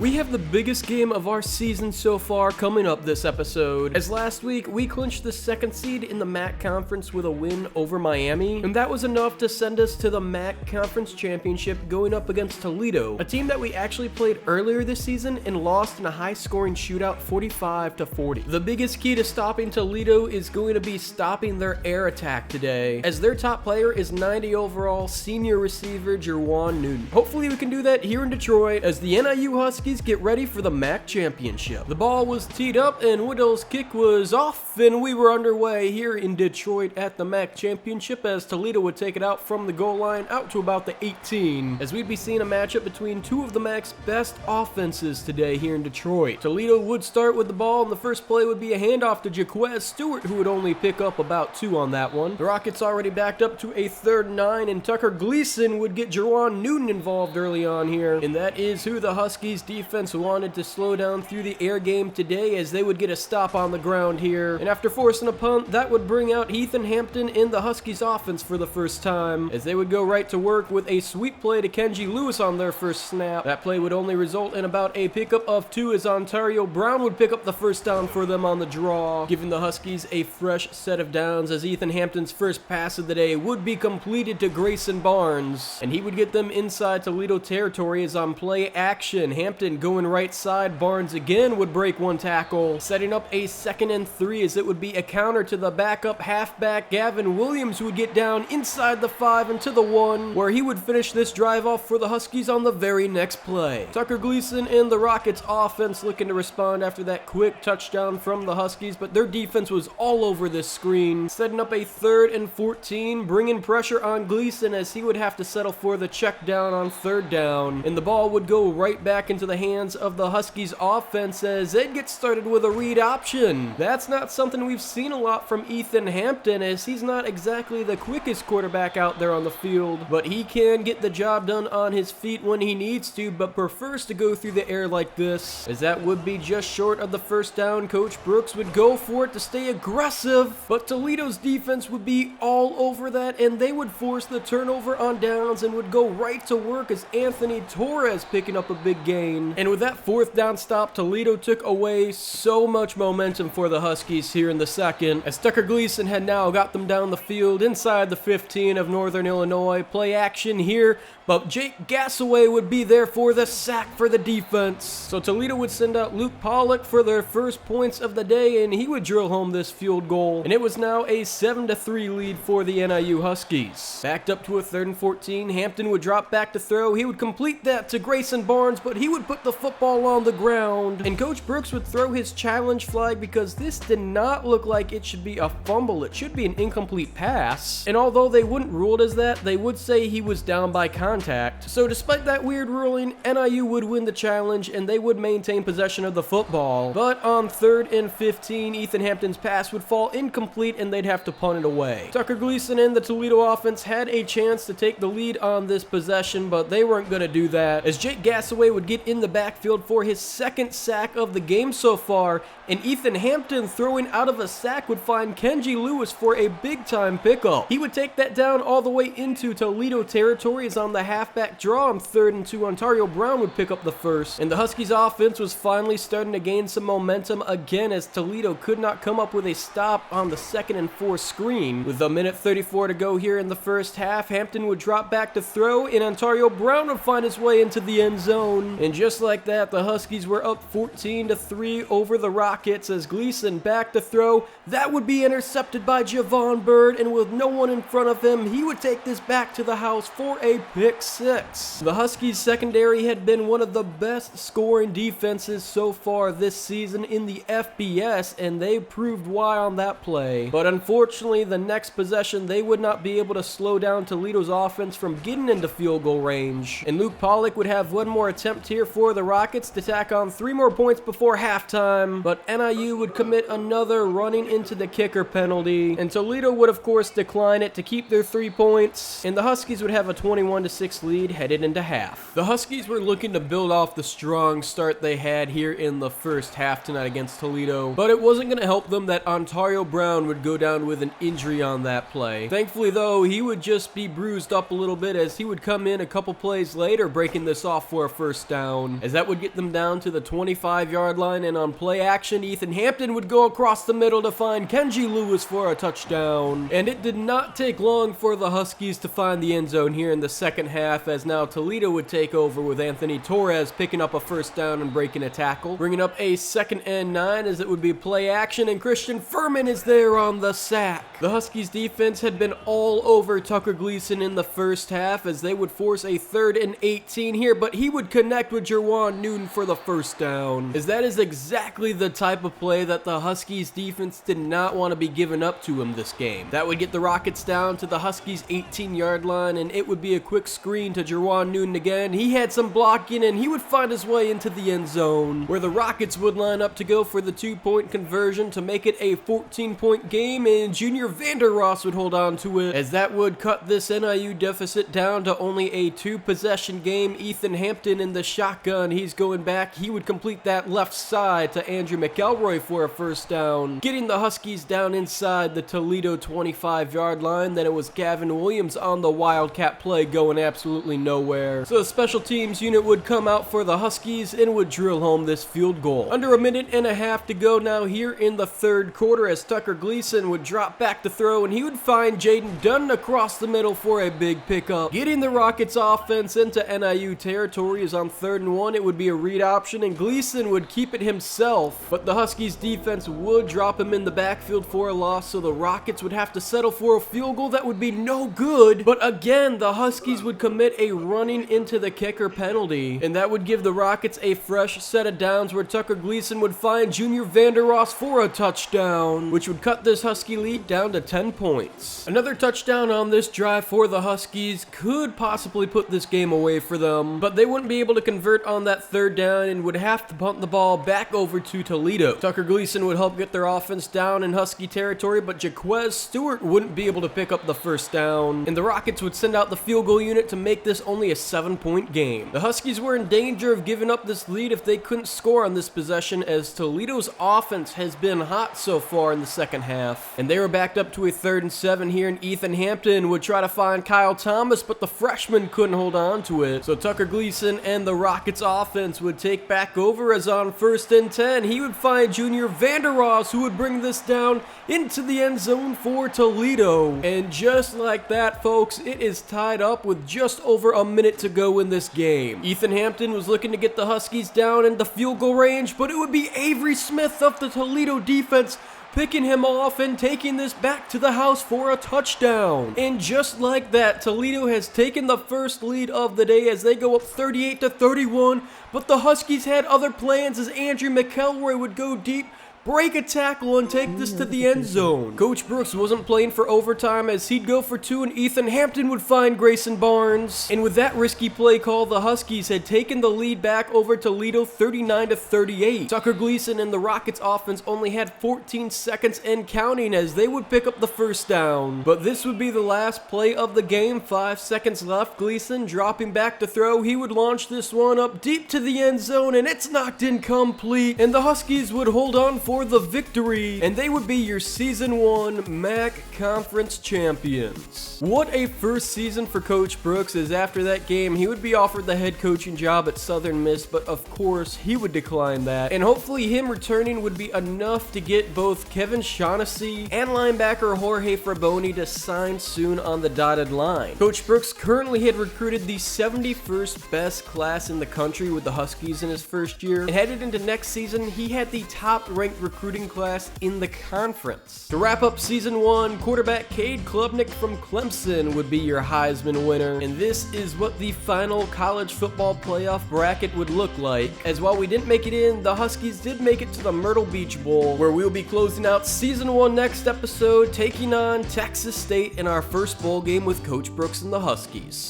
We have the biggest game of our season so far coming up this episode, as last week we clinched the second seed in the MAC Conference with a win over Miami, and that was enough to send us to the MAC Conference Championship going up against Toledo, a team that we actually played earlier this season and lost in a high-scoring shootout 45-40. The biggest key to stopping Toledo is going to be stopping their air attack today, as their top player is 90 overall senior receiver Juwan Newton. Hopefully we can do that here in Detroit as the NIU Huskies get ready for the MAC Championship. The ball was teed up and Whittle's kick was off and we were underway here in Detroit at the MAC Championship as Toledo would take it out from the goal line out to about the 18, as we'd be seeing a matchup between two of the MAC's best offenses today here in Detroit. Toledo would start with the ball and the first play would be a handoff to Jaquez Stewart, who would only pick up about 2 on that one. The Rockets already backed up to a 3rd and 9 and Tucker Gleason would get Juwan Newton involved early on here, and that is who the Huskies defense wanted to slow down through the air game today, as they would get a stop on the ground here. And after forcing a punt, that would bring out Ethan Hampton in the Huskies offense for the first time, as they would go right to work with a sweep play to Kenji Lewis on their first snap. That play would only result in about a pickup of 2, as Ontario Brown would pick up the first down for them on the draw, giving the Huskies a fresh set of downs, as Ethan Hampton's first pass of the day would be completed to Grayson Barnes, and he would get them inside Toledo territory, as on play action, Hampton going right side, Barnes again would break one tackle, setting up a 2nd and 3, as it would be a counter to the backup halfback Gavin Williams, who would get down inside the 5 and to the 1, where he would finish this drive off for the Huskies on the very next play. Tucker Gleason and the Rockets offense looking to respond after that quick touchdown from the Huskies, but their defense was all over this screen, setting up a 3rd and 14, bringing pressure on Gleason as he would have to settle for the check down on 3rd down, and the ball would go right back into the hands of the Huskies offense as they'd get started with a read option. That's not something we've seen a lot from Ethan Hampton, as he's not exactly the quickest quarterback out there on the field, but he can get the job done on his feet when he needs to, but prefers to go through the air like this, as that would be just short of the first down. Coach Brooks would go for it to stay aggressive, but Toledo's defense would be all over that, and they would force the turnover on downs and would go right to work as Anthony Torres picking up a big gain. And with that 4th down stop, Toledo took away so much momentum for the Huskies here in the second, as Tucker Gleason had now got them down the field inside the 15 of Northern Illinois. Play action here, but Jake Gassaway would be there for the sack for the defense. So Toledo would send out Luke Pollock for their first points of the day, and he would drill home this field goal, and it was now a 7-3 lead for the NIU Huskies. Backed up to a 3rd and 14, Hampton would drop back to throw. He would complete that to Grayson Barnes, but he would put the football on the ground, and Coach Brooks would throw his challenge flag because this did not look like it should be a fumble. It should be an incomplete pass, and although they wouldn't rule it as that, they would say he was down by contact. So despite that weird ruling, NIU would win the challenge and they would maintain possession of the football, but on 3rd and 15, Ethan Hampton's pass would fall incomplete and they'd have to punt it away. Tucker Gleason and the Toledo offense had a chance to take the lead on this possession, but they weren't going to do that, as Jake Gassaway would get in the backfield for his 2nd sack of the game so far, and Ethan Hampton, throwing out of a sack, would find Kenji Lewis for a big-time pickup. He would take that down all the way into Toledo territory, as on the halfback draw on 3rd and 2, Ontario Brown would pick up the first, and the Huskies offense was finally starting to gain some momentum again, as Toledo could not come up with a stop on the 2nd and 4 screen. With a minute 34 to go here in the first half, Hampton would drop back to throw, and Ontario Brown would find his way into the end zone, and just like that, the Huskies were up 14-3 over the Rockets, as Gleason back to throw. That would be intercepted by Javon Bird, and with no one in front of him, he would take this back to the house for a pick 6. The Huskies secondary had been one of the best scoring defenses so far this season in the FBS, and they proved why on that play. But unfortunately, the next possession, they would not be able to slow down Toledo's offense from getting into field goal range, and Luke Pollock would have one more attempt here for the Rockets to tack on 3 more points before halftime, but NIU would commit another running into the kicker penalty, and Toledo would of course decline it to keep their 3 points, and the Huskies would have a 21-6 lead headed into half. The Huskies were looking to build off the strong start they had here in the first half tonight against Toledo, but it wasn't going to help them that Ontario Brown would go down with an injury on that play. Thankfully though, he would just be bruised up a little bit, as he would come in a couple plays later breaking this off for a first down. touchdown, as that would get them down to the 25-yard line, and on play action, Ethan Hampton would go across the middle to find Kenji Lewis for a touchdown. And it did not take long for the Huskies to find the end zone here in the second half, as now Toledo would take over with Anthony Torres picking up a first down and breaking a tackle, bringing up a 2nd and 9 as it would be play action, and Christian Furman is there on the sack. The Huskies defense had been all over Tucker Gleason in the first half, as they would force a 3rd and 18 here, but he would connect with Jerwan Newton for the first down, as that is exactly the type of play that the Huskies defense did not want to be giving up to him this game. That would get the Rockets down to the Huskies 18-yard line, and it would be a quick screen to Jerwan Newton again. He had some blocking, and he would find his way into the end zone, where the Rockets would line up to go for the 2-point conversion to make it a 14-point game, and Junior Vander Ross would hold on to it, as that would cut this NIU deficit down to only a 2-possession game. Ethan Hampton in the shotgun, he's going back. He would complete that left side to Andrew McElroy for a first down, getting the Huskies down inside the Toledo 25-yard line. Then it was Gavin Williams on the Wildcat play going absolutely nowhere. So the special teams unit would come out for the Huskies and would drill home this field goal. Under a minute and a half to go now here in the third quarter, as Tucker Gleason would drop back to throw, and he would find Jaden Dunn across the middle for a big pickup, getting the Rockets offense into NIU territory. As on 3rd and 1, it would be a read option, and Gleason would keep it himself, but the Huskies defense would drop him in the backfield for a loss, so the Rockets would have to settle for a field goal that would be no good. But again, the Huskies would commit a running into the kicker penalty, and that would give the Rockets a fresh set of downs, where Tucker Gleason would find Junior Vander Ross for a touchdown, which would cut this Husky lead down to 10 points. Another touchdown on this drive for the Huskies could possibly put this game away for them, but they wouldn't be able to convert on that 3rd down and would have to punt the ball back over to Toledo. Tucker Gleason would help get their offense down in Husky territory, but Jaquez Stewart wouldn't be able to pick up the first down, and the Rockets would send out the field goal unit to make this only a 7-point game. The Huskies were in danger of giving up this lead if they couldn't score on this possession, as Toledo's offense has been hot so far in the second half, and they were backed up to a 3rd and 7 here, and Ethan Hampton would try to find Kyle Thomas, but the freshman couldn't hold on to it. So Tucker Gleason and the Rockets offense would take back over, as on 1st and 10, he would find Junior Vander Ross, who would bring this down into the end zone for Toledo. And just like that, folks, it is tied up with just over a minute to go in this game. Ethan Hampton was looking to get the Huskies down in the field goal range, but it would be Avery Smith of the Toledo defense picking him off and taking this back to the house for a touchdown. And just like that, Toledo has taken the first lead of the day as they go up 38-31, but the Huskies had other plans, as Andrew McElroy would go deep, break a tackle, and take this to the end zone. Coach Brooks wasn't playing for overtime, as he'd go for 2, and Ethan Hampton would find Grayson Barnes. And with that risky play call, the Huskies had taken the lead back over Toledo 39-38. Tucker Gleason and the Rockets offense only had 14 seconds and counting as they would pick up the first down. But this would be the last play of the game. 5 seconds left. Gleason dropping back to throw. He would launch this one up deep to the end zone, and it's knocked incomplete. And the Huskies would hold on for the victory, and they would be your Season 1 MAC Conference champions. What a first season for Coach Brooks, as after that game, he would be offered the head coaching job at Southern Miss, but of course, he would decline that. And hopefully him returning would be enough to get both Kevin Shaughnessy and linebacker Jorge Fraboni to sign soon on the dotted line. Coach Brooks currently had recruited the 71st best class in the country with the Huskies in his first year, and headed into next season, he had the top-ranked recruiting class in the conference. To wrap up Season 1, quarterback Cade Klubnik from Clemson would be your Heisman winner, and this is what the final college football playoff bracket would look like, as while we didn't make it in, the Huskies did make it to the Myrtle Beach Bowl, where we'll be closing out Season 1 next episode, taking on Texas State in our first bowl game with Coach Brooks and the Huskies.